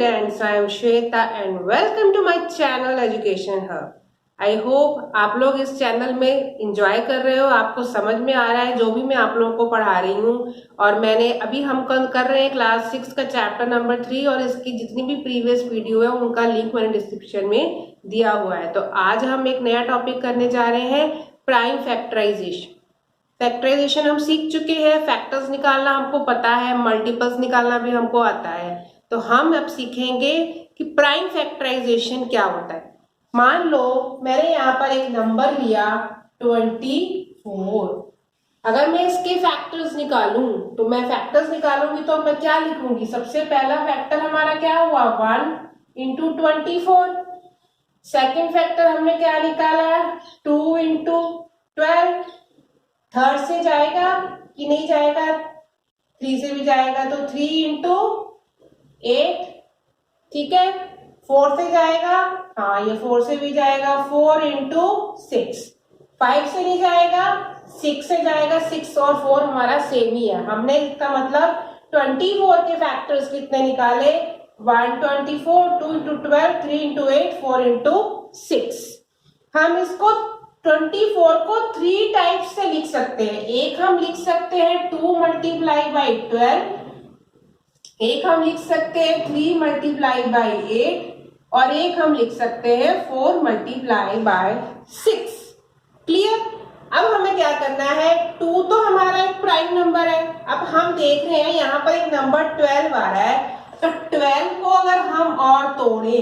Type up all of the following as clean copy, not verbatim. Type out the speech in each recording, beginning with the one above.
students, I am Shweta and welcome to my channel Education Hub. I hope आप लोग इस channel में enjoy कर रहे हो, आपको समझ में आ रहा है जो भी मैं आप लोगों को पढ़ा रही हूँ। और मैंने अभी हम कर रहे हैं क्लास 6 का चैप्टर नंबर 3 और इसकी जितनी भी प्रीवियस वीडियो है उनका लिंक मैंने डिस्क्रिप्शन में दिया हुआ है। तो आज हम एक नया टॉपिक करने जा रहे हैं, प्राइम फैक्टराइजेशन। फैक्टराइजेशन हम सीख चुके हैं, फैक्टर्स निकालना हमको पता है, मल्टीपल्स निकालना भी हमको आता है। तो हम अब सीखेंगे कि प्राइम फैक्टराइजेशन क्या होता है। मान लो मैंने यहाँ पर एक नंबर लिया 24। अगर मैं इसके फैक्टर्स निकालूं तो मैं फैक्टर्स निकालूंगी तो मैं क्या लिखूंगी, सबसे पहला फैक्टर हमारा क्या हुआ 1 इंटू 24। सेकेंड फैक्टर हमने क्या निकाला 2 इंटू 12। थर्ड से जाएगा कि नहीं जाएगा, 3 से भी जाएगा तो 3 इंटू 8, ठीक है। 4 से जाएगा, हाँ ये 4 से भी जाएगा, 4 इंटू 6। 5 से नहीं जाएगा, 6 से जाएगा, 6 और 4 हमारा सेम ही है। हमने इसका मतलब 24 के फैक्टर्स कितने निकाले 124, 2 इंटू 12, 3 इंटू 8, 4 इंटू 6। हम इसको 24 को 3 टाइप से लिख सकते हैं। एक हम लिख सकते हैं 2 मल्टीप्लाई बाई 12, एक हम लिख सकते हैं 3 मल्टीप्लाई बाई 8 और एक हम लिख सकते हैं 4 मल्टीप्लाई बाय 6। क्लियर। अब हमें क्या करना है, 2 तो हमारा एक प्राइम नंबर है। अब हम देख रहे हैं यहाँ पर एक नंबर 12 आ रहा है, तो 12 को अगर हम और तोड़े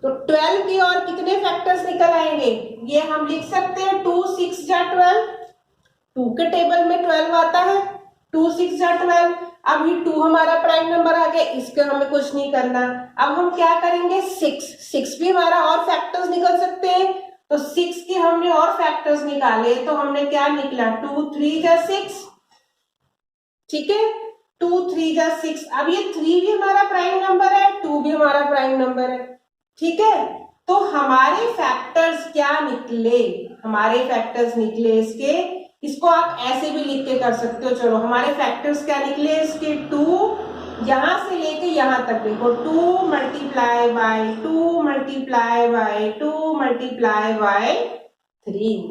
तो 12 के और कितने फैक्टर्स निकल आएंगे, ये हम लिख सकते हैं 2 6 जा 12। 2 के टेबल में 12 आता है, 2 6 जा 12। अब ये 2 हमारा प्राइम नंबर आ गया, इसके हमें कुछ नहीं करना। अब हम क्या करेंगे 6 भी हमारा और फैक्टर्स निकल सकते हैं, तो 6 के हमने और फैक्टर्स निकाले तो हमने क्या निकला 2 3 जा 6, ठीक है। 2 3 जा 6। अब ये 3 भी हमारा प्राइम नंबर है, 2 भी हमारा प्राइम नंबर है, ठीक है। तो हमारे फैक्टर्स क्या निकले, हमारे फैक्टर्स निकले इसके, इसको आप ऐसे भी लिख के कर सकते हो। चलो हमारे फैक्टर्स क्या निकले इसके 2 यहां से लेके यहां तक देखो, 2 multiply by 2 multiply by 2 multiply by 3।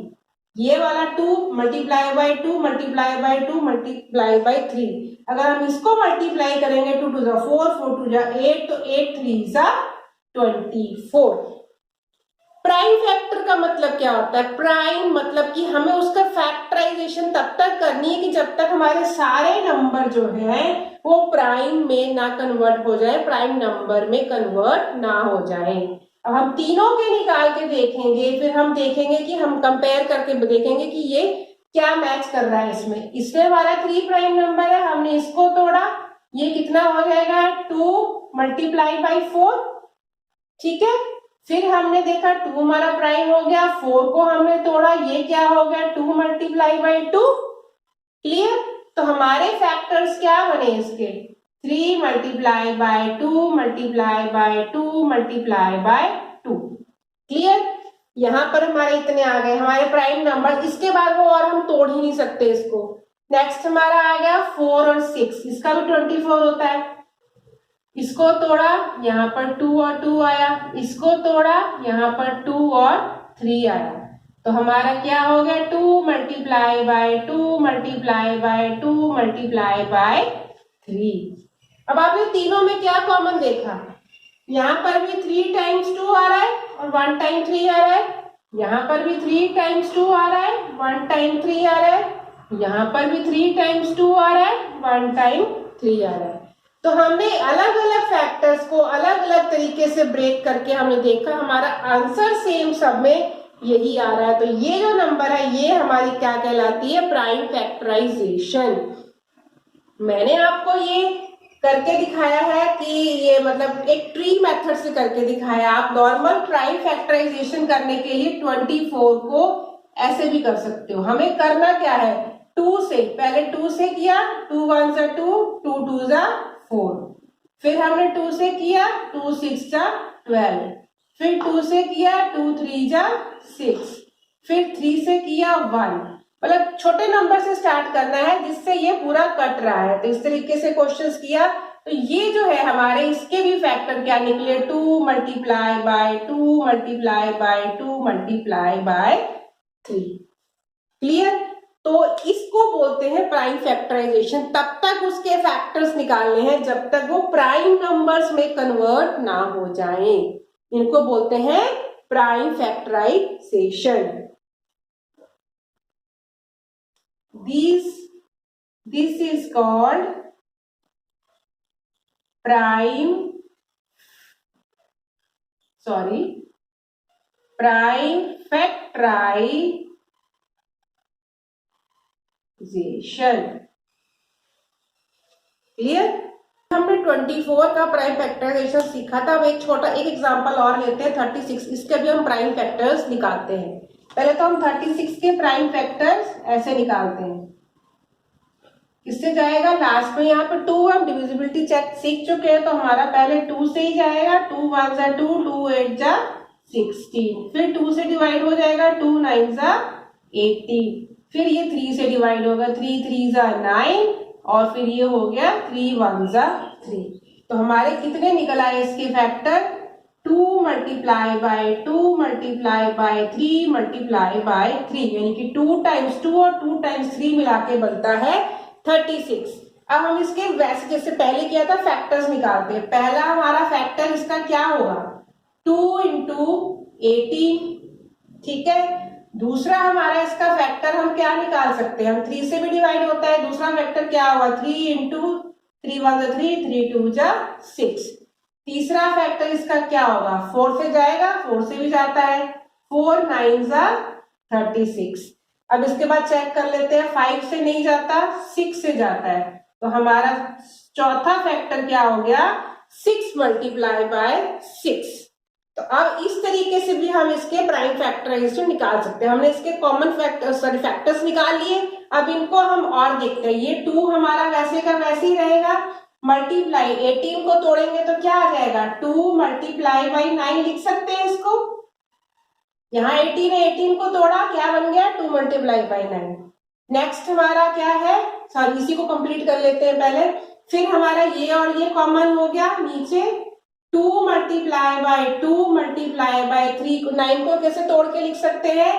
ये वाला 2 multiply by 2 multiply by 2 multiply by 3। अगर हम इसको मल्टीप्लाई करेंगे 2 2 जा 4, 4 2 जा 8, तो 8 3 जा 24। प्राइम फैक्टर का मतलब क्या होता है, प्राइम मतलब कि हमें उसका फैक्टराइजेशन तब तक करनी है कि जब तक हमारे सारे नंबर जो है वो प्राइम में ना कन्वर्ट हो जाए, प्राइम नंबर में कन्वर्ट ना हो जाए। अब हम तीनों के निकाल के देखेंगे, फिर हम देखेंगे कि हम कंपेयर करके देखेंगे कि ये क्या मैच कर रहा है इसमें। इसमें हमारा 3 प्राइम नंबर है, हमने इसको तोड़ा, ये कितना हो जाएगा 2 मल्टीप्लाई बाई 4, ठीक है। फिर हमने देखा 2 हमारा प्राइम हो गया, 4 को हमने तोड़ा, ये क्या हो गया 2 मल्टीप्लाई बाई 2। क्लियर। तो हमारे फैक्टर्स क्या बने इसके 3 multiply by 2 multiply by 2 multiply by 2। Clear. यहां पर हमारे इतने आ गए हमारे प्राइम नंबर। इसके बाद वो और हम तोड़ ही नहीं सकते इसको। नेक्स्ट हमारा आ गया 4 और 6, इसका भी 24 होता है। इसको तोड़ा, यहाँ पर 2 और 2 आया, इसको तोड़ा, यहाँ पर 2 और 3 आया। तो हमारा क्या हो गया 2 multiply by 2 multiply by 2 multiply by 3। अब आपने तीनों में क्या कॉमन देखा, यहाँ पर भी 3 टाइम्स 2 आ रहा है और 1 टाइम 3 आ रहा है। यहाँ पर भी 3 टाइम्स 2 आ रहा है, 1 टाइम 3 आ रहा है। यहाँ पर भी 3 टाइम्स 2 आ रहा है, 1 टाइम 3 आ रहा है। तो हमने अलग अलग फैक्टर्स को अलग अलग तरीके से ब्रेक करके हमने देखा, हमारा आंसर सेम सब में यही आ रहा है। तो ये जो नंबर है ये हमारी क्या कहलाती है, प्राइम फैक्टराइजेशन। मैंने आपको ये करके दिखाया है कि ये मतलब एक ट्री मेथड से करके दिखाया। आप नॉर्मल प्राइम फैक्टराइजेशन करने के लिए 24 को ऐसे भी कर सकते हो। हमें करना क्या है 2 से, पहले 2 से किया, 2 1 जा 2, 2 2 जा 4। फिर हमने 2 से किया, 2 6 जा 12। फिर 2 से किया, 2 3 जा 6। फिर 3 से किया 1। मतलब छोटे नंबर से स्टार्ट करना है जिससे ये पूरा कट रहा है। तो इस तरीके से क्वेश्चंस किया तो ये जो है हमारे इसके भी फैक्टर क्या निकले, 2 multiply by 2 multiply by 2 multiply by 3। Clear? तो इसको बोलते हैं प्राइम फैक्टराइजेशन। तब तक उसके फैक्टर्स निकालने हैं जब तक वो प्राइम नंबर्स में कन्वर्ट ना हो जाएं। इनको बोलते हैं prime factorization. This is called prime factorization. Clear? हमने 24 का प्राइम फैक्टराइजेशन सीखा था। अब एक छोटा एक एग्जांपल और लेते हैं 36। इसके भी हम प्राइम फैक्टर्स निकालते हैं। पहले तो हम 36 के प्राइम फैक्टर्स ऐसे निकालते हैं। किससे जाएगा? लास्ट में यहाँ पे 2 हम डिविजिबिलिटी चेक सीख चुके हैं, तो हमारा पहले 2 से ही जाएगा। 2 1 जा 2, 2 8 जा 16, फिर 2 से डिवाइड हो जाएगा, 2 9 जा 18, फिर ये 3 से डिवाइड होगा, 3 3 जा 9, और फिर ये हो गया 3 1 जा 3। तो हमारे कितने निकल आए इसके factor? 2 multiply by 2 multiply by 3 multiply by 3, यानी कि 2 टाइम्स 2 और 2 टाइम्स 3 मिला के बनता है 36। अब हम इसके वैसे जैसे पहले किया था फैक्टर्स निकालते हैं। पहला हमारा फैक्टर इसका क्या होगा? 2 इंटू 18, ठीक है। दूसरा हमारा इसका फैक्टर हम क्या निकाल सकते हैं? हम 3 से भी डिवाइड होता है। दूसरा फैक्टर क्या होगा? 3 इंटू 3 1 जा 3, 3 2 जा 6। तीसरा फैक्टर इसका क्या होगा? 4 से जाएगा, 4 से भी जाता है, 4 9 जा 36। अब इसके बाद चेक कर लेते हैं, 5 से नहीं जाता, 6 से जाता है। तो हमारा चौथा फैक्टर क्या हो गया? 6 मल्टीप्लाई बाय 6। तो अब इस तरीके से भी हम इसके प्राइम फैक्टराइजेशन निकाल सकते हैं। हमने इसके कॉमन फैक्टर्स निकाल लिए। अब इनको हम और देखते हैं। ये 2 हमारा वैसे का वैसे ही रहेगा, मल्टीप्लाई 18 को तोड़ेंगे तो क्या आ जाएगा? 2 मल्टीप्लाई बाई 9 लिख सकते हैं इसको। यहाँ 18 है, 18 को तोड़ा, क्या बन गया? 2 मल्टीप्लाई बाई 9। नेक्स्ट हमारा क्या है? सॉरी, इसी को कंप्लीट कर लेते हैं पहले। फिर हमारा ये और ये कॉमन हो गया नीचे, 2 मल्टीप्लाई बाय 2 मल्टीप्लाई बाय 3। 9 को कैसे तोड़ के लिख सकते हैं?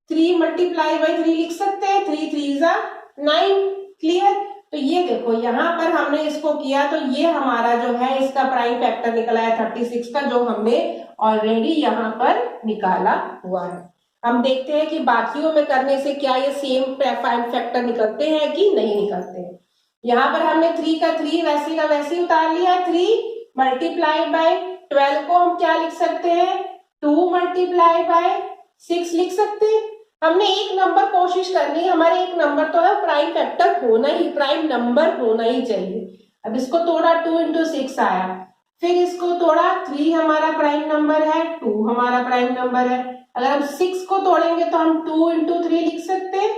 3 मल्टीप्लाई बाय 3 लिख सकते हैं, 3 3 जा 9। क्लियर? तो ये देखो यहाँ पर हमने इसको किया, तो ये हमारा जो है इसका प्राइम फैक्टर निकला है 36 का, जो हमने ऑलरेडी यहाँ पर निकाला हुआ है। हम देखते हैं कि बाकियों में करने से क्या ये सेम प्राइम फैक्टर निकलते हैं कि नहीं निकलते हैं। यहाँ पर हमने 3 का 3 वैसे का वैसे ही उतार लिया। 3 मल्टीप्लाई बाय 12 को हम क्या लिख सकते हैं? 2 मल्टीप्लाई बाय 6 लिख सकते हैं। हमने एक नंबर कोशिश करनी है, हमारे एक नंबर तो है प्राइम फैक्टर होना ही, प्राइम नंबर होना ही चाहिए। अब इसको तोड़ा, 2 इंटू 6 आया, फिर इसको तोड़ा, 3 हमारा प्राइम नंबर है, 2 हमारा प्राइम नंबर है। अगर हम 6 को तोड़ेंगे तो हम 2 इंटू 3 लिख सकते हैं।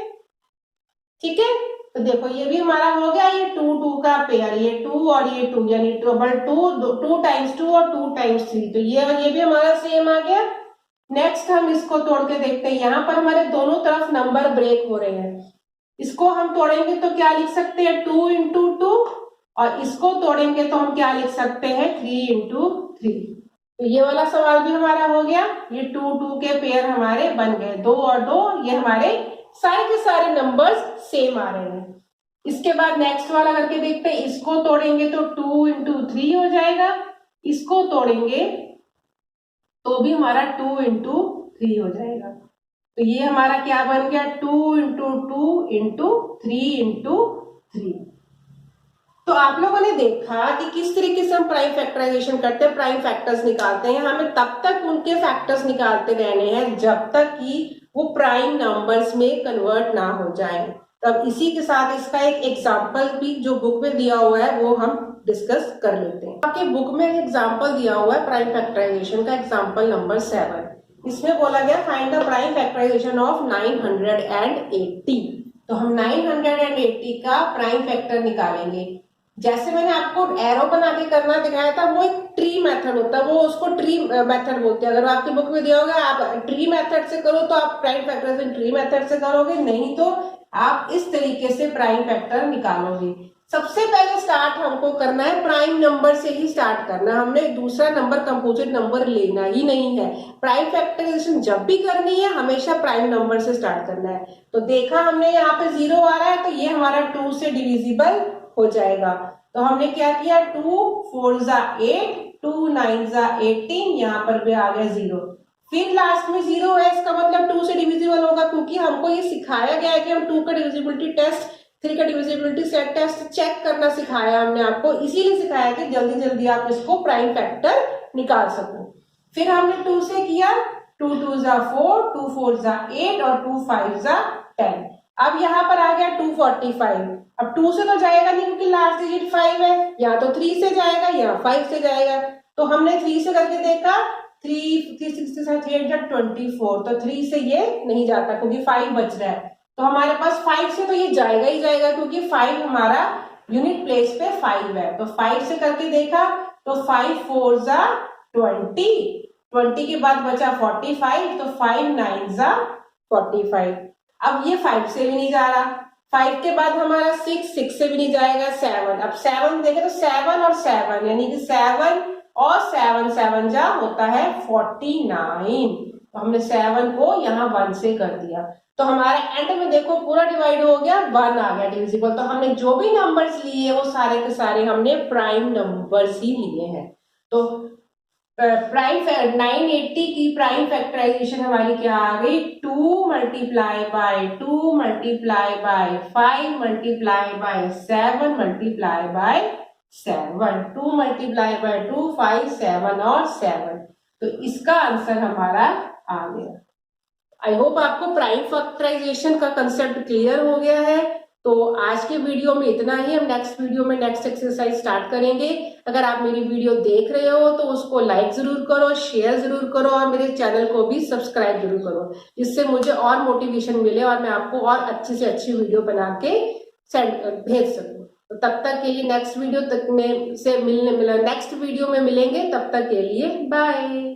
ठीक है, तो देखो ये भी हमारा हो गया, ये 2 2 का पेयर, ये 2 और ये 2, यानी डबल 2 टाइम्स 2 और 2 टाइम्स 3, तो ये और ये भी हमारा सेम आ गया। नेक्स्ट हम इसको तोड़ के देखते हैं। यहाँ पर हमारे दोनों तरफ नंबर ब्रेक हो रहे हैं। इसको हम तोड़ेंगे तो क्या लिख सकते हैं? 2 इंटू 2, और इसको तोड़ेंगे तो हम क्या लिख सकते हैं? 3 इंटू 3। तो ये वाला सवाल भी हमारा हो गया। ये 2 2 के पेयर हमारे बन गए, 2 और 2, ये हमारे सारे के सारे नंबर्स सेम आ रहे हैं। इसके बाद नेक्स्ट वाला करके देखते हैं। इसको तोड़ेंगे तो 2 इंटू 3 हो जाएगा, इसको तोड़ेंगे तो भी हमारा 2 इंटू 3 हो जाएगा। तो ये हमारा क्या बन गया? 2 इंटू 2 इंटू 3 इंटू 3। तो आप लोगों ने देखा कि किस तरीके से हम प्राइम फैक्टराइजेशन करते हैं, प्राइम फैक्टर्स निकालते हैं। हमें तब तक उनके फैक्टर्स निकालते रहने हैं जब तक कि वो प्राइम नंबर्स में कन्वर्ट ना हो जाए। तब इसी के साथ इसका एक एग्जाम्पल भी जो बुक में दिया हुआ है वो हम डिस्कस कर लेते हैं। आपके बुक में एग्जाम्पल दिया हुआ है प्राइम फैक्टराइजेशन का, एग्जाम्पल नंबर 7। इसमें बोला गया find the prime factorization of 980। तो हम 980 का प्राइम फैक्टर निकालेंगे। जैसे मैंने आपको एरो बना के करना दिखाया था, वो एक ट्री मेथड होता है, वो उसको ट्री मेथड बोलते हैं। अगर आपकी बुक में दिया होगा आप ट्री मेथड से करो तो आप प्राइम फैक्टराइजेशन ट्री मेथड से करोगे, नहीं तो आप इस तरीके से प्राइम फैक्टर निकालोगे। सबसे पहले स्टार्ट हमको करना है प्राइम नंबर से ही स्टार्ट करना है, हमने दूसरा नंबर कंपोजिट नंबर लेना ही नहीं है। प्राइम फैक्टराइजेशन जब भी करनी है हमेशा प्राइम नंबर से स्टार्ट करना है। तो देखा हमने यहाँ पे 0 आ रहा है तो ये हमारा 2 से डिविजिबल हो जाएगा। तो हमने क्या किया, 2 4 जा 8, 2 9 जा 18, यहाँ पर भी आ गया 0। फिर लास्ट में 0 है, इसका मतलब 2 से डिविजिबल होगा, क्योंकि हमको ये सिखाया गया है कि हम 2 का डिविजिबिलिटी टेस्ट, 3 का डिविजिबिलिटी सेट टेस्ट चेक करना सिखाया हमने आपको, इसीलिए सिखाया कि जल्दी जल्दी आप इसको प्राइम फैक्टर निकाल सको। फिर हमने 2 से किया, 2 2 जा 4, 2 4 जा 8 और 2 5 जा 10। अब यहाँ पर आ गया 245। अब 2 से तो जाएगा नहीं क्योंकि लास्ट डिजिट 5 है, या तो 3 से जाएगा या 5 से जाएगा। तो हमने 3 से करके देखा, 3 3 3 24, तो 3 से ये नहीं जाता क्योंकि 5 बच रहा है। तो हमारे पास 5 से तो ये जाएगा ही जाएगा क्योंकि 5 हमारा यूनिट प्लेस पे 5 है। तो 5 से करके देखा तो 5 4 जा 20, 20 के बाद बचा 45, तो 5 9 जा 45। अब ये 5 से भी नहीं जा रहा, 5 के बाद हमारा 6, 6 से भी नहीं जाएगा, 7। अब 7 देखें तो 7 और 7 यानी कि 7 और 7 7 जा होता है 49। तो हमने 7 को यहाँ 1 से कर दिया, तो हमारा एंड में देखो पूरा डिवाइड हो गया, 1 आ गया डिविजिबल। तो हमने जो भी नंबर्स लिए वो सारे के सारे हमने प्राइम नंबर्स ही लिए हैं। तो प्राइम 980 की प्राइम फैक्टराइजेशन हमारी क्या आ गई, 2 multiply by 2 multiply by 5 multiply by 7 multiply by 7, 2 multiply by 2 5 7 और 7। तो इसका आंसर हमारा आ गया। आई होप आपको प्राइम फैक्टराइजेशन का कंसेप्ट क्लियर हो गया है। तो आज के वीडियो में इतना ही, हम नेक्स्ट वीडियो में नेक्स्ट एक्सरसाइज स्टार्ट करेंगे। अगर आप मेरी वीडियो देख रहे हो तो उसको लाइक जरूर करो, शेयर जरूर करो और मेरे चैनल को भी सब्सक्राइब जरूर करो, जिससे मुझे और मोटिवेशन मिले और मैं आपको और अच्छी से अच्छी वीडियो बना के भेज सकूं। तो तब तक के लिए नेक्स्ट वीडियो तक में से नेक्स्ट वीडियो में मिलेंगे, तब तक के लिए बाय।